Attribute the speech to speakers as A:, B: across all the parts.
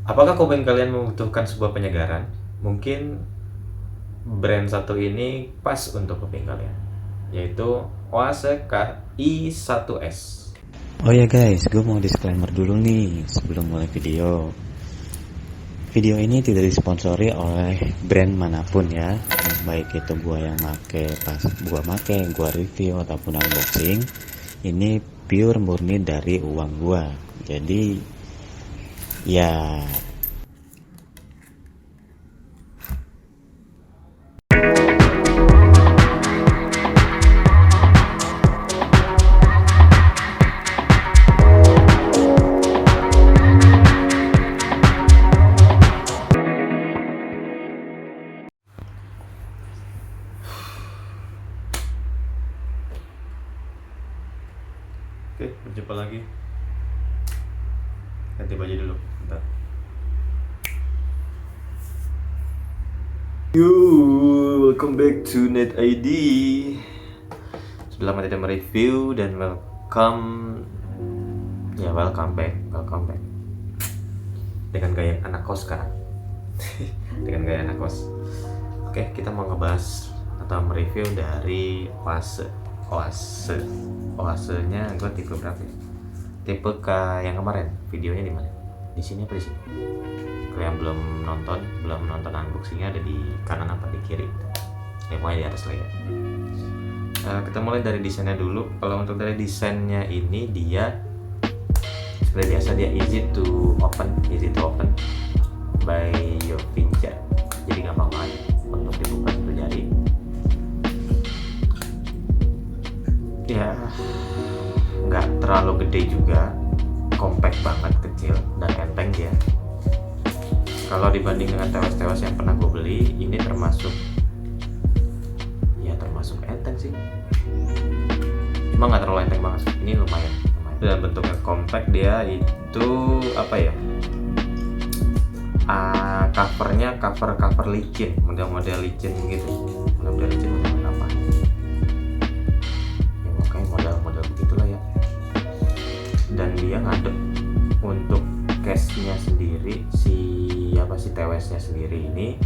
A: Apakah kuping kalian membutuhkan sebuah penyegaran? Mungkin brand satu ini pas untuk kuping kalian, yaitu Oase KI1S.
B: Oh ya guys, gue mau disclaimer dulu nih sebelum mulai video. Video ini tidak disponsori oleh brand manapun ya, baik itu gue yang gue review ataupun unboxing. Ini pure murni dari uang gue. Jadi ya
A: Oke, berjumpa lagi. Ganti baju dulu, bentar. Yo, welcome back to Net ID. Sudah lama tidak mereview dan welcome back dengan gaya anak kos sekarang. Dengan gaya anak kos. Oke, kita mau ngebahas atau mereview dari Oase-nya gue tipe berapa ya? Tipe K yang kemarin, videonya di mana? Di sini apa di sini? Kalau yang belum nonton unboxingnya ada di kanan apa di kiri? Ya pokoknya di atas lah ya. Kita mulai dari desainnya dulu. Kalau untuk dari desainnya ini dia seperti biasa, dia easy to open by Yovinca. Jadi gampang banget untuk dibuka satu jari. Ya, nggak terlalu gede juga, compact banget, kecil dan enteng dia. Kalau dibanding dengan TWS yang pernah gue beli, ini termasuk enteng sih. Cuma nggak terlalu enteng banget. Ini lumayan. Dan bentuknya compact, dia itu apa ya? Covernya cover licin, model licin gitu. Model licin apa? Model begitulah ya. Dan dia ngadep untuk case-nya sendiri, si TWS-nya sendiri ini,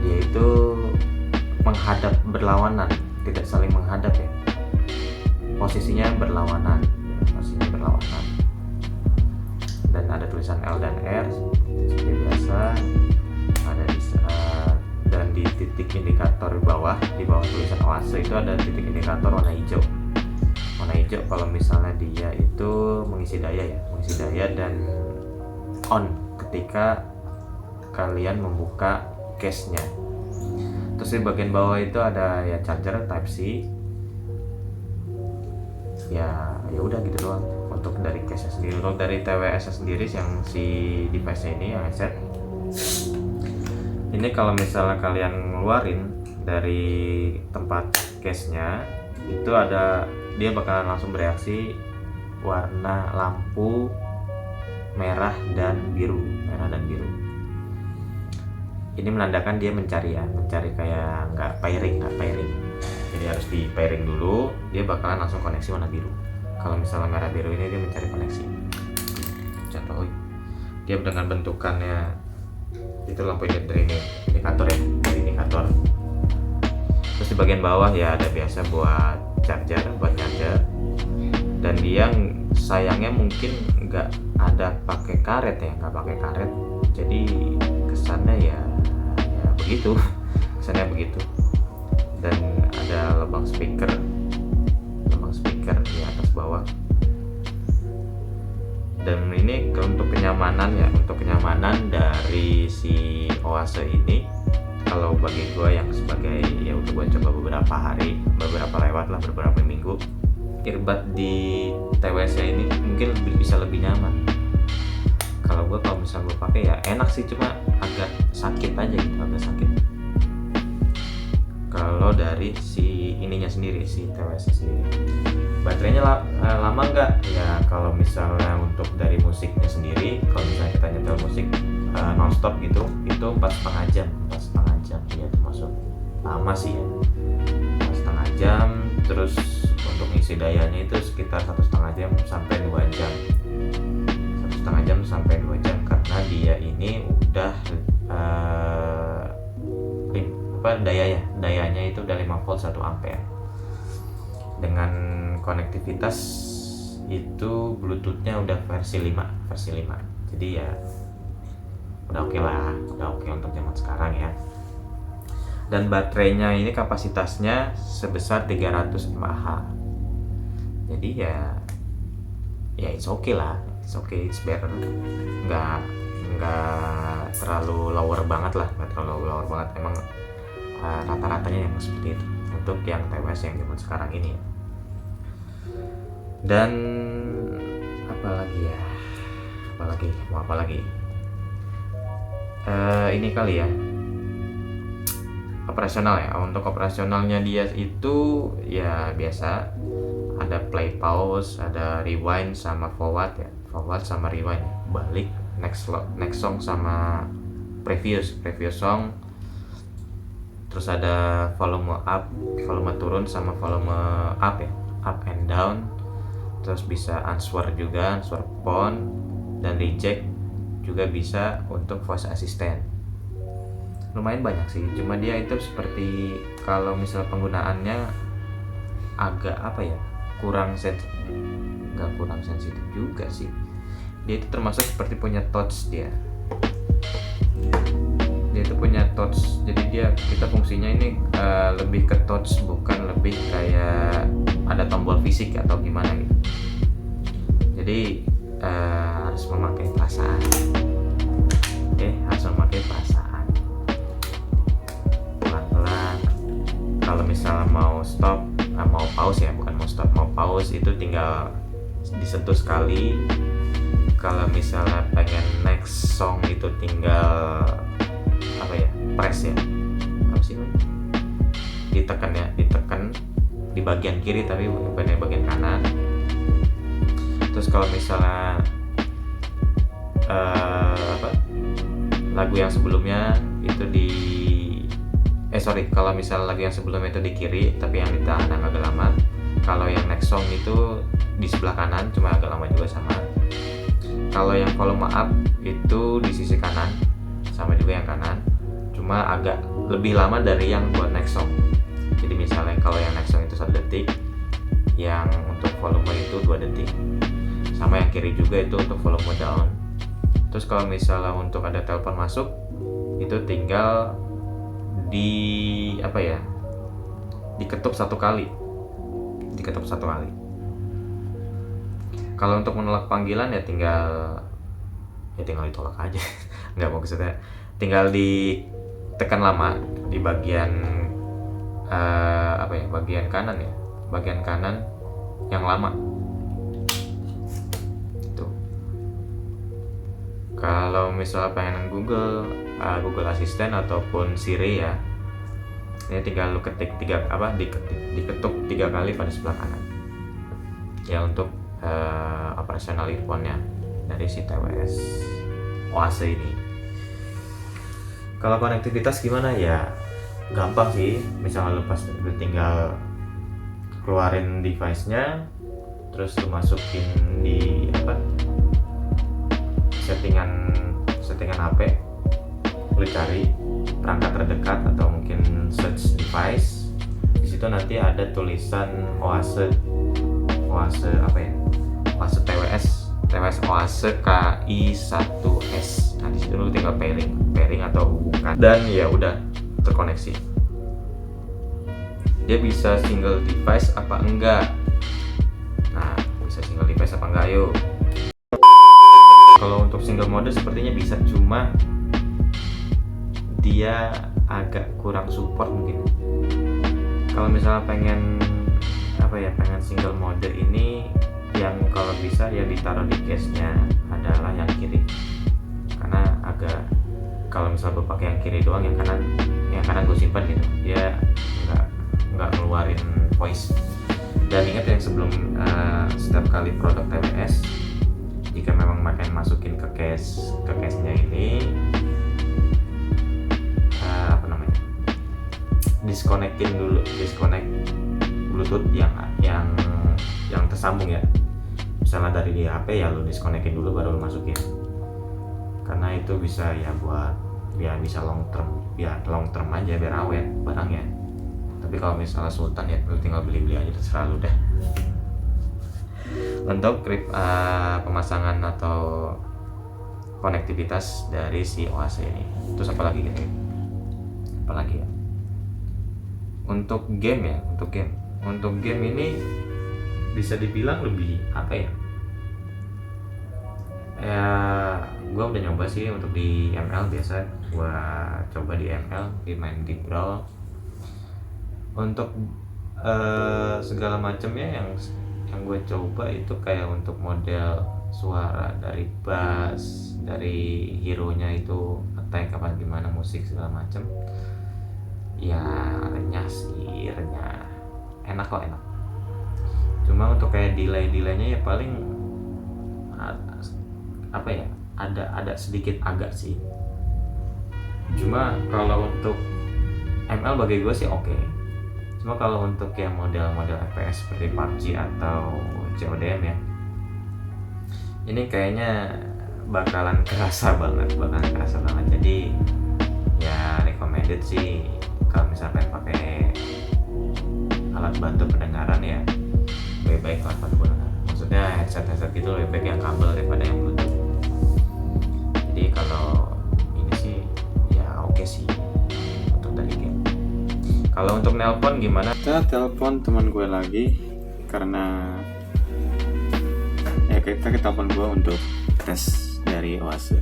A: dia itu menghadap berlawanan, tidak saling menghadap ya. Posisinya berlawanan. Dan ada tulisan L dan R seperti biasa. Dan di titik indikator di bawah tulisan Oase itu ada titik indikator warna hijau. Kalau misalnya dia itu mengisi daya dan on ketika kalian membuka case-nya. Terus di bagian bawah itu ada ya charger Type C. Ya udah gitu doang untuk dari case-nya sendiri. Untuk dari TWS-nya sendiri yang si device-nya ini, yang headset ini, kalau misalnya kalian ngeluarin dari tempat case-nya itu dia bakalan langsung bereaksi warna lampu merah dan biru. Ini menandakan dia mencari kayak nggak pairing. Jadi harus di pairing dulu, dia bakalan langsung koneksi warna biru. Kalau misalnya merah biru ini dia mencari koneksi. Contoh, dia dengan bentukannya itu lampu dari indikator ya, dari indikator. Terus di bagian bawah ya ada biasa buat charger. Dan dia sayangnya mungkin nggak ada pakai karet. Jadi kesannya ya begitu. Dan ada lubang speaker di atas bawah. Dan ini untuk kenyamanan dari si Oase ini, kalau bagi gue yang sebagai ya udah gue coba beberapa minggu, earbud di TWS nya ini mungkin bisa lebih nyaman. Kalau misalnya gue pakai ya enak sih, cuma agak sakit aja gitu, kalau dari si ininya sendiri, si TWS nya sendiri. Baterainya lama nggak? Ya kalau misalnya untuk dari musiknya sendiri, kalau misalnya kita nyetel musik nonstop gitu, itu 4,5 jam ya, termasuk lama sih ya, 4,5 jam. Terus untuk isi dayanya itu sekitar 1,5 jam sampai 2 jam, karena dia ini udah dayanya itu udah 5 volt 1 ampere. Dengan konektivitas itu Bluetoothnya udah versi 5. Jadi ya udah oke lah, udah oke untuk zaman sekarang ya. Dan baterainya ini kapasitasnya sebesar 300 mAh. Jadi ya it's okay lah, it's better. Nggak terlalu lower banget lah, emang rata-ratanya yang seperti itu untuk yang TWS yang zaman sekarang ini. Dan mau apa lagi? Ini kali ya, operasional ya. Untuk operasionalnya dia itu ya biasa, ada play pause, ada rewind sama forward sama rewind, balik next song sama previous song. Terus ada volume up, volume turun sama volume up ya, up and down. Terus bisa answer phone, dan reject juga bisa untuk voice assistant. Lumayan banyak sih, cuma dia itu seperti kalau misal penggunaannya agak kurang sensitif juga sih. Dia itu termasuk seperti punya touch dia itu punya touch, jadi kita fungsinya ini lebih ke touch, bukan lebih kayak ada tombol fisik atau gimana gitu. Jadi harus memakai perasaan. Pelan-pelan. Kalau misalnya mau stop, mau pause itu tinggal disentuh sekali. Kalau misalnya pengen next song itu tinggal press ya, ditekan di bagian kiri tapi bukan di bagian kanan. Terus kalau misalnya lagu yang sebelumnya itu kalau misalnya lagu yang sebelumnya itu di kiri tapi yang di kanan agak lama. Kalau yang next song itu di sebelah kanan, cuma agak lama juga sama. Kalau yang volume up itu di sisi kanan, sama juga yang kanan, cuma agak lebih lama dari yang buat next song. Jadi misalnya kalau yang next song itu 1 detik, yang untuk volume itu 2 detik. Sama yang kiri juga itu untuk volume down. Terus kalau misalnya untuk ada telepon masuk, itu tinggal diketuk satu kali. Kalau untuk menolak panggilan ya tinggal ditolak aja. Nggak, maksudnya tinggal ditekan lama di bagian bagian kanan ya, bagian kanan yang lama itu. Kalau misalnya pengen Google Assistant ataupun Siri ya, ini tinggal lu ketik diketuk 3 kali pada sebelah kanan ya untuk operasional earphone-nya dari si TWS Oase ini. Kalau konektivitas gimana ya, gampang sih. Misalnya lu tinggal keluarin device-nya, terus lu masukin di settingan HP, lu cari perangkat terdekat atau mungkin search device. Di situ nanti ada tulisan Oase TWS Oase KI1S. Nah di situ lu tinggal pairing atau hubungkan, dan ya udah terkoneksi. Dia bisa single device apa enggak? Nah, bisa single device apa enggak, yuk. Kalau untuk single mode sepertinya bisa, cuma dia agak kurang support mungkin. Kalau misalnya pengen single mode ini, yang kalau bisa ya ditaruh di case-nya adalah yang kiri, karena kalau misalnya gue pakai yang kiri doang, yang kanan gue simpan gitu, dia nggak ngeluarin voice. Dan ingat yang sebelum setiap kali produk TWS, jika memang makin masukin ke case-nya ini disconnect Bluetooth yang tersambung ya. Misalnya dari di HP ya lu disconnectin dulu baru lu masukin. karena itu bisa ya buat biar bisa long term aja, biar awet barangnya. Tapi kalau misalnya Sultan ya lu tinggal beli aja, terserah lu deh. Untuk pemasangan atau konektivitas dari si OAC ini, terus apa lagi gitu? Apalagi ya? Untuk game ini bisa dibilang lebih apa ya? Ya, gue udah nyoba sih untuk di ML, biasa gue coba di ML, main di Brawl. Untuk segala macamnya yang gue coba itu kayak untuk model suara dari bass, dari hero nya itu attack apa gimana, musik segala macam ya renyah, enak kok, enak. Cuma untuk kayak delaynya ya paling apa ya, ada sedikit agak sih. Cuma kalau untuk ML bagi gue sih oke. Cuma kalau untuk yang model FPS seperti PUBG atau CODM ya, ini kayaknya bakalan kerasa banget. Jadi ya recommended sih kalau misalkan pakai alat bantu pendengaran ya lebih baik alat bantu pendengaran. Maksudnya headset gitu lebih baik yang kabel daripada yang Bluetooth. Jadi kalau ini sih ya oke sih untuk dari game. Kalau untuk nelpon gimana? Kita telepon teman gue lagi karena ya kita telepon gue untuk tes dari OASE.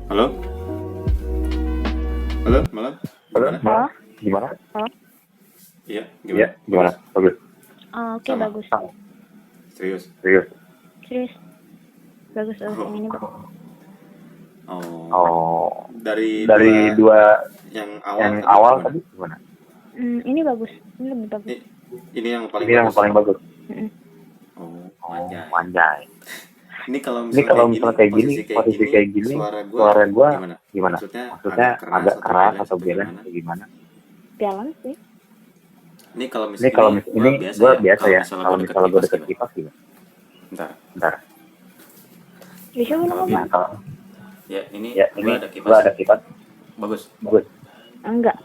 A: Halo? Malam?
C: Halo?
D: Gimana?
A: Iya,
D: Iya, gimana? Bagus.
C: Oke,
A: Sama.
C: bagus.
A: Serius?
D: Serius.
C: Bagus, yang ini bagus.
D: Oh,
A: Dari
D: dua
A: yang
D: yang
A: tadi
D: awal
A: gimana?
D: tadi gimana?
C: Ini bagus, ini lebih bagus.
A: Ini yang paling
D: Ini yang
A: bagus.
D: paling bagus.
C: Mm-mm.
A: Oh,
D: Oh,
A: anjay.
D: anjay.
A: Ini kalau
D: Ini kalau misalnya kayak gini, posisi kayak gini, suara gua gimana? Maksudnya agak keras atau balance atau gimana?
C: Balance sih.
A: Ini kalau
D: Ini kalau ini gua biasa ya. Kalau misalnya gua deket
A: gimana?
D: kipas gimana?
A: Bentar.
C: Bisa belum
A: Kalau
C: ngomong?
D: Nah, kalau
A: Ya, ini
D: ya ini
A: gua ada kipas.
D: gua ada kipas.
A: Bagus.
D: Bagus.
C: Enggak.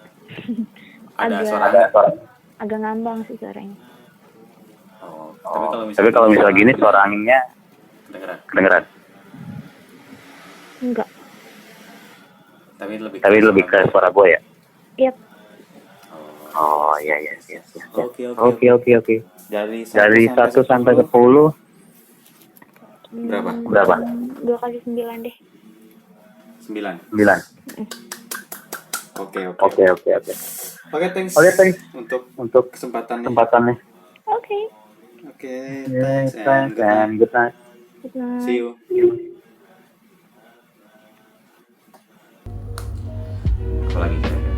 A: Ada
C: Agak-
A: suara.
D: Ada suara.
C: Agak ngambang sih suaranya.
A: Oh,
D: Tapi kalau misalnya gini suara anginnya kedengeran.
C: Enggak.
A: Tapi
D: Lebih ke suara gua ya.
C: Yap.
D: Oh, iya. Oke.
A: Dari
D: Dari 1 sampai 10
A: Berapa?
D: berapa?
C: 2 kali 9 deh.
A: 9.
D: 9.
A: Oke.
D: Oke.
A: Oke, thanks.
D: Oke, thanks
A: Untuk
D: untuk
A: kesempatannya.
C: Oke.
A: Oke,
D: Yes,
A: thanks and
D: good night.
C: Good night.
A: see you. Apalagi kira-kira?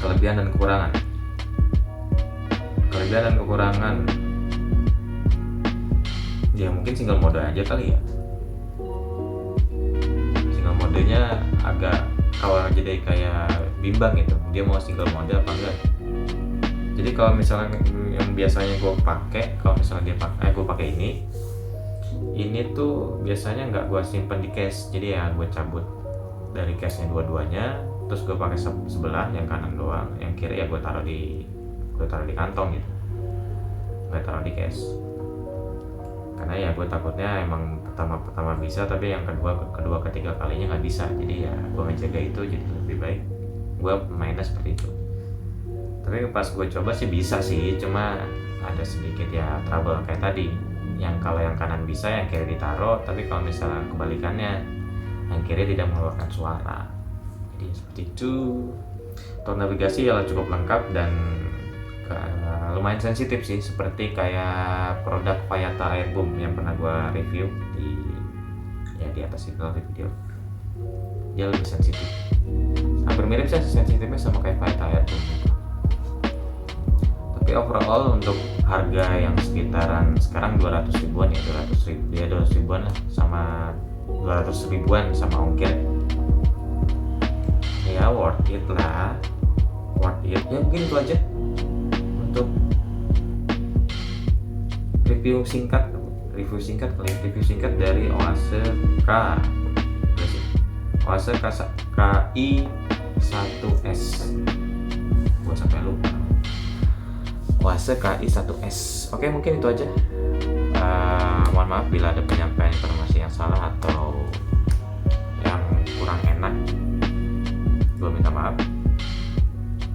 A: Kelebihan dan kekurangan. Ya mungkin single mode aja kali ya. Single modenya agak jadi kayak bimbang gitu. Dia mau single mode apa enggak? Jadi kalau misalnya yang biasanya gue pakai, kalau misalnya gue pakai ini tuh biasanya nggak gue simpen di case. Jadi ya gue cabut dari case-nya dua-duanya, terus gue pakai sebelah yang kanan doang, yang kiri ya gue taruh di kantong gitu, nggak taruh di case. Karena ya gue takutnya emang pertama bisa, tapi yang kedua ketiga kalinya nggak bisa. Jadi ya gue ngejaga itu, jadi lebih baik gue mainnya seperti itu. Tapi pas gue coba sih bisa sih, cuma ada sedikit ya trouble kayak tadi, yang kalau yang kanan bisa, yang kiri ditaruh, tapi kalau misalnya kebalikannya, yang kiri tidak mengeluarkan suara. Jadi seperti itu. Untuk navigasi ya cukup lengkap dan lumayan sensitif sih, seperti kayak produk Vayata Airboom yang pernah gue review di atas itu di video. Dia lebih sensitif, hampir mirip sih sensitifnya sama kayak Vayata Airboom. Tapi overall untuk harga yang sekitaran sekarang 200 ribuan ya, 200 ribuan lah, sama 200 ribuan sama ongkir ya, worth it lah, ya mungkin itu aja untuk review singkat dari Oase KI 1S. Gua sampai lupa. Oase KI 1S. Oke, mungkin itu aja. Mohon maaf bila ada penyampaian informasi yang salah atau yang kurang enak. Gue minta maaf.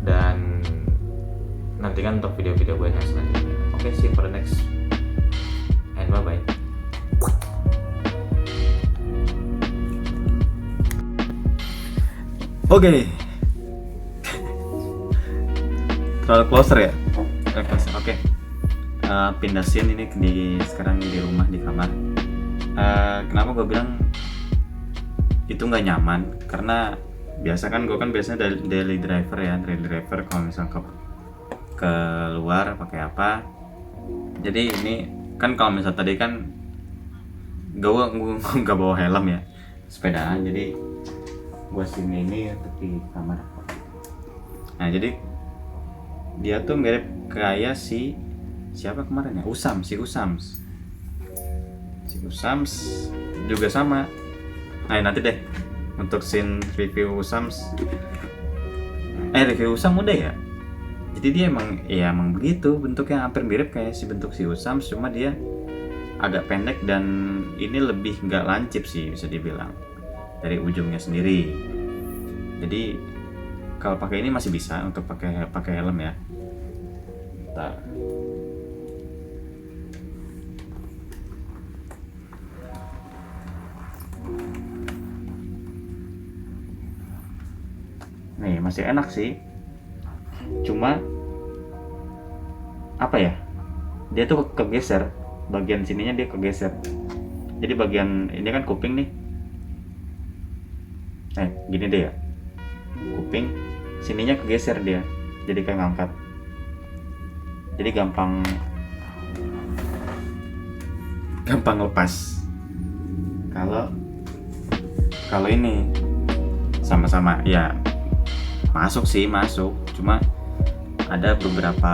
A: Dan nantikan untuk video-video gue yang selanjutnya. Oke, see you for the next and bye-bye. Oke. Terlalu closer ya? Oke. Pindah scene ini sekarang di rumah, di kamar. Kenapa gue bilang itu nggak nyaman? Karena biasa kan gue biasanya daily driver kalau misal ke luar pakai apa. Jadi ini kan kalau misal tadi kan gue nggak bawa helm ya, sepedaan. Jadi gue sini ini untuk di kamar. Nah jadi dia tuh mirip kayak siapa kemarin ya, si Usams juga sama. Nah nanti deh untuk scene review Usams, review Usam udah ya. Jadi dia emang begitu bentuknya, hampir mirip kayak bentuk si Usams, cuma dia agak pendek dan ini lebih nggak lancip sih bisa dibilang dari ujungnya sendiri. Jadi kalau pakai ini masih bisa untuk pakai helm ya. Bentar. Nih masih enak sih, cuma apa ya, dia tuh kegeser bagian sininya, dia kegeser. Jadi bagian ini kan kuping nih, gini deh ya, kuping sininya kegeser dia, jadi kayak ngangkat, jadi gampang lepas. Kalau ini sama-sama ya masuk, cuma ada beberapa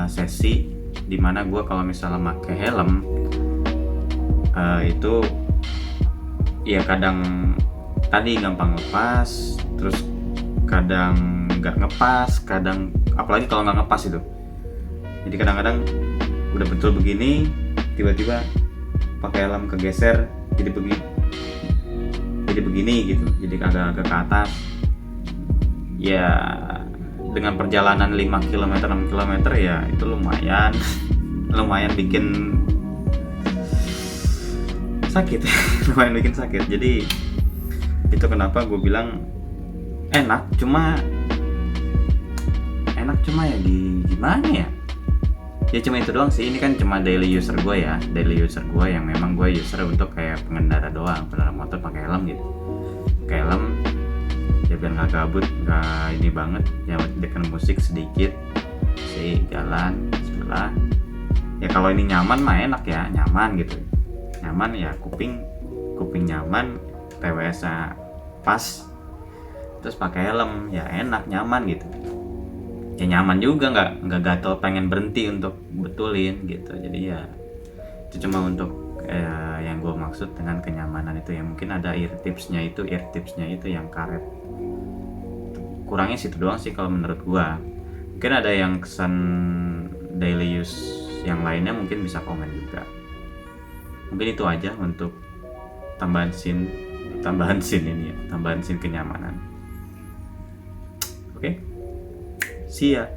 A: sesi dimana gue kalau misalnya pakai helm itu ya kadang tadi gampang lepas, terus kadang nggak ngepas, apalagi kalau nggak ngepas itu. Jadi kadang-kadang udah betul begini, tiba-tiba pakai helm kegeser jadi begini gitu, jadi agak ke atas. Ya dengan perjalanan 5 km 6 km ya itu lumayan bikin sakit. Jadi itu kenapa gue bilang enak cuma ya gimana ya, cuma itu doang sih. Ini kan cuma daily user gue yang memang gue user untuk kayak pengendara motor pakai helm gitu, pakai helm ya biar nggak gabut, nggak ini banget ya, dekat musik sedikit sih, jalan sebelah ya. Kalau ini nyaman mah enak ya, nyaman ya, kuping nyaman, TWS-nya pas, terus pakai helm ya enak, nyaman gitu ya, nyaman juga, nggak gatel pengen berhenti untuk betulin gitu. Jadi ya itu cuma untuk yang gue maksud dengan kenyamanan itu ya. Mungkin ada ear tipsnya itu yang karet, kurangnya situ doang sih kalau menurut gue. Mungkin ada yang kesan daily use yang lainnya, mungkin bisa komen juga. Mungkin itu aja untuk tambahan scene ini ya, tambahan scene kenyamanan. Oke, see ya.